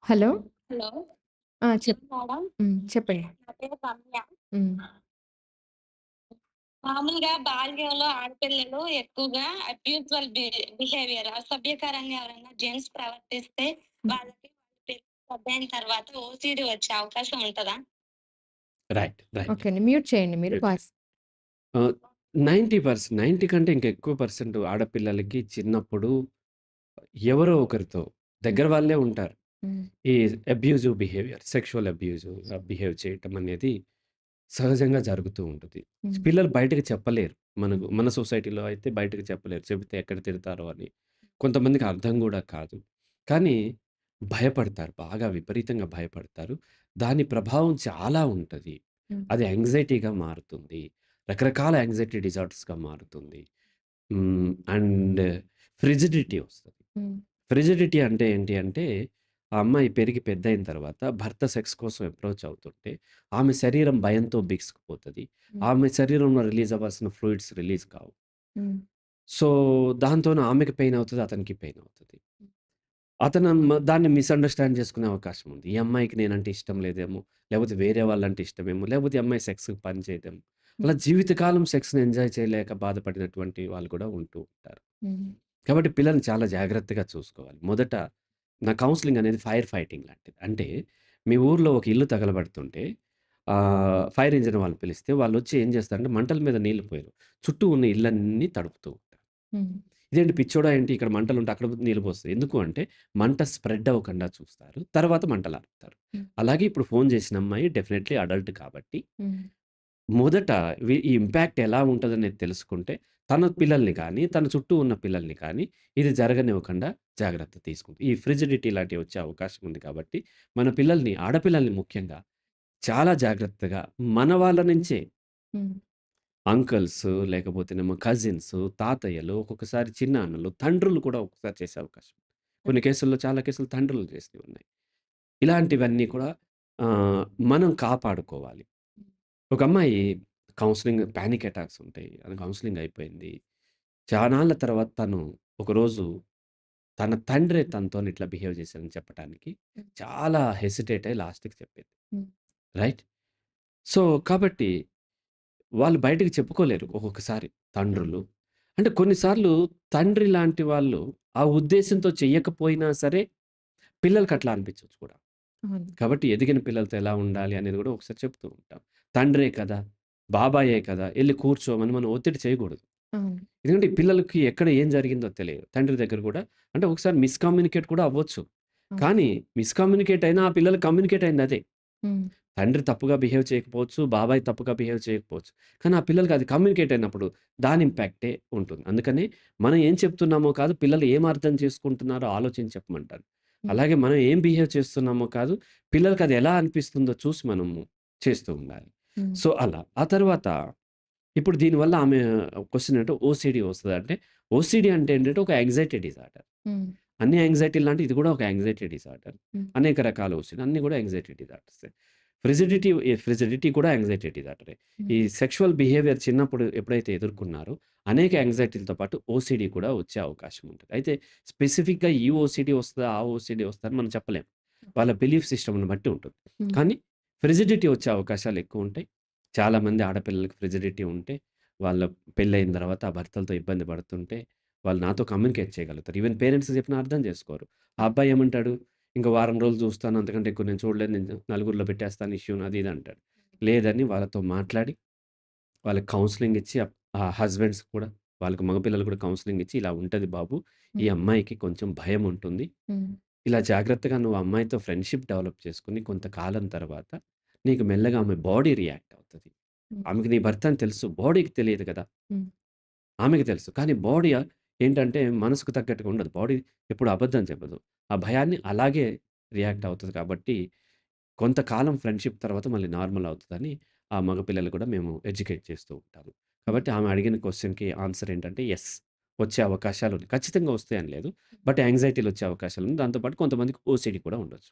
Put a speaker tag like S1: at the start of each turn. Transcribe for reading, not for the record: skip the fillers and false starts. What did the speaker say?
S1: Hello.
S2: Hello!
S1: ఆ!
S2: Madam.
S1: చెప్పండి.
S2: నా పేరు రమ్య.
S1: హ్మ్.
S2: మామూలుగా బాల్యంలో ఆడపిల్లలు ఎక్కువగా అబ్యూజువల్ బిహేవియర్ అసభ్యకరంగా ఎవరైనా జెంట్స్ ప్రవర్తిస్తే
S1: హ్మ్.
S2: వాళ్ళకి పెద్దయిన తర్వాత ఓసీడీ వచ్చే అవకాశం ఉంటదా?
S1: రైట్. రైట్.
S2: ఓకే.
S1: ఓకే అండి. మ్యూట్ చేయండి మీరు
S2: గుడ్.
S1: వాయిస్. ఆహ్, 90% కంటే ఇంకా ఎక్కువ పర్సెంట్ ఆడపిల్లలకి చిన్నప్పుడు ఎవరో ఒకరితో
S2: హ్మ్.
S1: దగ్గర వాళ్ళే ఉంటారు.
S2: హ్మ్.
S1: ఈ అబ్యూజివ్ బిహేవియర్, సెక్షువల్ బిహేవ్ చేయటం అనేది సహజంగా జరుగుతూ ఉంటది.
S2: హ్మ్.
S1: పిల్లలు బయటకి చెప్పలేరు. మన సొసైటీలో అయితే బయటకి చెప్పలేరు. చెబితే ఎక్కడ తిడతారో అని. కొంతమందికి అర్థం గూడా కాదు. కానీ భయపడతారు. బాగా విపరీతంగా భయపడతారు. దాని ప్రభావం చాలా ఉంటది.
S2: హ్మ్.
S1: అది యాంక్సైటీగా మారుతుంది. రకరకాల యాంక్సైటీ డిజార్డర్స్‌గా మారుతుంది. అండ్ ఫ్రిజిడిటీ వస్తది.
S2: హ్మ్.
S1: ఫ్రిజిడిటీ అంటే ఏంటి అంటే, ఆ అమ్మాయి పెరిగి పెద్దయిన తర్వాత భర్త సెక్స్ కోసం అప్రోచ్ అవుతుంటే, ఆమె శరీరం భయంతో బిగుసుకుపోతది.
S2: హ్మ్.
S1: ఆమె శరీరంలో రిలీజ్ అవ్వాల్సిన ఫ్లూయిడ్స్ రిలీజ్ కావు.
S2: హ్మ్.
S1: సో, దాంతోన ఆమెకి పెయిన్ అవుతది. అతనికి పెయిన్ అవుతది. అతను దాన్ని మిస్‌అండర్‌స్టాండ్ చేసుకునే అవకాశం ఉంది. ఈ అమ్మాయికి నేనంటే ఇష్టం లేదేమో, లేకపోతే వేరే వాళ్ళంటే ఇష్టమేమో, లేకపోతే ఈ అమ్మాయి సెక్స్‌కి పని చేయదేమో.
S2: హ్మ్.
S1: అలా జీవితకాలం సెక్స్‌ని ఎంజాయ్ చేయలేక బాధపడినటువంటి వాళ్ళు కూడా ఉంటూ ఉంటారు.
S2: హ్మ్.
S1: కాబట్టి పిల్లల్ని చాలా జాగ్రత్తగా చూసుకోవాలి. మొదట నా కౌన్సెలింగ్ అనేది ఫైర్ ఫైటింగ్ లాంటిది. అంటే మీ ఊర్లో ఒక ఇల్లు తగలబడుతుంటే ఫైర్ ఇంజిన్ వాళ్ళని పిలిస్తే వాళ్ళొచ్చి ఏం చేస్తారంటే మంటల మీద నీళ్లు పోయరు. చుట్టూ ఉన్న ఇళ్ళన్నీ తడుపుతూ ఉంటారు.
S2: హ్మ్.
S1: ఇదేంటి పిచ్చోడా ఏంటి ఇక్కడ మంటలుంటే అక్కడ నీళ్ళు పోస్తారు. ఎందుకు అంటే మంట స్ప్రెడ్ అవ్వకుండా చూస్తారు. తర్వాత మంటలార్పుతారు.
S2: హ్మ్.
S1: అలాగే ఇప్పుడు ఫోను చేసిన అమ్మాయి డెఫినైట్‌లీ అడల్ట్ కాబట్టి
S2: హ్మ్.
S1: మొదట ఈ ఇంపాక్ట్ ఎలా ఉంటదనేది తెలుసుకుంటే, తన పిల్లల్ని కానీ, తన చుట్టూ ఉన్న పిల్లల్ని కానీ, ఇది జరగనివ్వకుండా జాగ్రత్త తీసుకుంది. ఈ ఫ్రిజిడిటీ లాంటివి వచ్చే అవకాశం ఉంది కాబట్టి, మన పిల్లల్ని, ఆడపిల్లల్ని ముఖ్యంగా చాలా జాగ్రత్తగా మన వాళ్ళ నుంచే
S2: హ్మ్.
S1: అంకల్స్ లేకపోతేనేమో కజిన్స్, తాతయ్యలు, ఒక్కొక్కసారి చిన్నాన్నలు, తండ్రులు కూడా ఒక్కొక్కసారి చేసే అవకాశం ఉంది. కొన్ని కేసుల్లో చాలా కేసులు తండ్రులు చేసినవి ఉన్నాయి. ఇలాంటివన్నీ కూడా ఆహ్, మనం కాపాడుకోవాలి. ఒక అమ్మాయి కౌన్సెలింగ్ పానిక్ అటాక్స్ ఉంటాయి. అది కౌన్సెలింగ్ అయిపోయింది. చానాళ్ళ తర్వాత తను ఒకరోజు తన తండ్రే తనతోని ఇట్లా బిహేవ్ చేశారని చెప్పటానికి
S2: హ్మ్.
S1: చాలా హెసిటేట్ అయ్యి లాస్ట్‌కి చెప్పింది.
S2: హ్మ్.
S1: రైట్? సో, కాబట్టి వాళ్ళు బయటకి చెప్పుకోలేరు ఒక్కొక్కసారి తండ్రులు. అంటే కొన్ని సార్లు తండ్రి లాంటి వాళ్ళు ఆ ఉద్దేశ్యంతో చెయ్యకపోయినా సరే పిల్లలకి అట్లా అనిపించొచ్చు కూడా.
S2: అవును.
S1: కాబట్టి ఎదిగిన పిల్లలతో ఎలా ఉండాలి అనేది కూడా ఒకసారి చెప్తూ ఉంటాం. తండ్రే కదా! బాబాయే కదా! ఎళ్లి కూర్చోమని మనం ఒత్తిడి చేయకూడదు.
S2: అవును.
S1: ఎందుకంటే ఈ పిల్లలకి ఎక్కడ ఏం జరిగిందో తెలియదు. తండ్రి దగ్గర కూడా అంటే ఒకసారి మిస్‌కమ్యూనికేట్ కూడా అవ్వచ్చు.
S2: అవును.
S1: కానీ మిస్‌కమ్యూనికేట్ అయినా ఆ పిల్లలకి కమ్యూనికేట్ అయింది అదే.
S2: హ్మ్.
S1: తండ్రి తప్పుగా బిహేవ్ చేయకపోవచ్చు. బాబాయ్ తప్పుగా బిహేవ్ చేయకపోవచ్చు. కానీ ఆ పిల్లలకి అది కమ్యూనికేట్ అయినప్పుడు దాని ఇంపాక్టే ఉంటుంది. అందుకని మనం ఏం చెప్తున్నామో కాదు పిల్లలు ఏం అర్థం చేసుకుంటున్నారో ఆలోచించి చెప్పమంటాను.
S2: హ్మ్.
S1: అలాగే మనం ఏం బిహేవ్ చేస్తున్నామో కాదు పిల్లలకి అది ఎలా అనిపిస్తుందో చూసి మనము చేస్తూ ఉండాలి.
S2: హ్మ్.
S1: సో, అలా. ఆ తర్వాత ఇప్పుడు దీనివల్ల ఆమె క్వెషన్ ఏంటంటే ఓసీడీ వస్తదా? అంటే ఓసీడీ అంటే ఏంటంటే ఒక యాంక్సైటీ డిజార్డర్.
S2: హ్మ్.
S1: అన్ని యాంక్సైటీలు లాంటి ఇది కూడా ఒక యాంక్సైటీ డిజార్డర్.
S2: హ్మ్.
S1: అనేక రకాల ఓసీడీ అన్నీ కూడా యాంక్సైటీ డిజార్డర్సే. ఫ్రిజిడిటీ కూడా యాంక్సైటీ డిజార్డరే.
S2: హ్మ్.
S1: ఈ సెక్షువల్ బిహేవియర్ చిన్నప్పుడు ఎప్పుడైతే ఎదుర్కొన్నారో అనేక యాంక్సైటీలతో పాటు ఓసీడీ కూడా వచ్చే అవకాశం ఉంటది. అయితే స్పెసిఫిక్‌గా ఈ ఓసీడీ వస్తదా? ఆ ఓసీడీ వస్తదా? అని మనం చెప్పలేం. వాళ్ళ బిలీఫ్ సిస్టమ్‌ని బట్టి ఉంటుంది.
S2: హ్మ్.
S1: కానీ ఫ్రిజిడిటీ వచ్చే అవకాశాలు ఎక్కువుంటాయి. చాలామంది ఆడపిల్లలకి ఫ్రిజిడిటీ ఉంటే వాళ్ళ పెళ్లయిన తర్వాత ఆ భర్తలతో ఇబ్బంది పడుతుంటే వాళ్ళు నాతో కమ్యూనికేట్ చేయగలుగుతారు. ఈవెన్ పేరెంట్స్ చెప్పినా అర్థం చేసుకోరు. ఆ అబ్బాయి ఏమంటాడు, "ఇంక వారం రోజులు చూస్తాను. అంతకంటే ఎక్కువ నేను చూడలేను. నేను నలుగురిలో పెట్టేస్తాను ఇష్యూని" అది ఇది అంటాడు. లేదని వాళ్ళతో మాట్లాడి, వాళ్ళకి కౌన్సెలింగ్ ఇచ్చి ఆ హస్బెండ్స్ కూడా వాళ్ళకి మగపిల్లలు కూడా కౌన్సెలింగ్ ఇచ్చి, "ఇలా ఉంటది బాబు. ఈ
S2: హ్మ్.
S1: అమ్మాయికి కొంచెం భయం ఉంటుంది.
S2: హ్మ్.
S1: ఇలా జాగ్రత్తగా నువ్వు ఆ అమ్మాయితో ఫ్రెండ్‌షిప్ డెవలప్ చేసుకొని కొంతకాలం తర్వాత నీకు మెల్లగా ఆమె బాడీ రియాక్ట్ అవుతది.
S2: హ్మ్.
S1: ఆమెకి నీ భర్త అని తెలుసు. బాడీకి తెలియదు కదా!"
S2: హ్మ్.
S1: ఆమెకి తెలుసు. కానీ బాడీ ఏంటంటే మనసుకు తగ్గట్టుగా ఉండదు. బాడీ ఎప్పుడు అబద్ధం చెప్పదు. ఆ భయాన్ని అలాగే రియాక్ట్ అవుతది కాబట్టి, కొంతకాలం ఫ్రెండ్‌షిప్ తర్వాత మళ్ళీ నార్మల్ అవుతదని ఆ మగ పిల్లలు కూడా మేము ఎడ్యుకేట్ చేస్తూ ఉంటాము.
S2: హ్మ్.
S1: కాబట్టి ఆమె అడిగిన క్వెషన్‌కి ఆన్సర్ ఏంటంటే యెస్. వచ్చే అవకాశాలున్నాయి. ఖచ్చితంగా వస్తాయని లేదు. బట్ యాంక్సైటీలొచ్చే అవకాశాలుంది. దాంతో పాటు కొంతమందికి ఓసీడీ కూడా ఉండొచ్చు.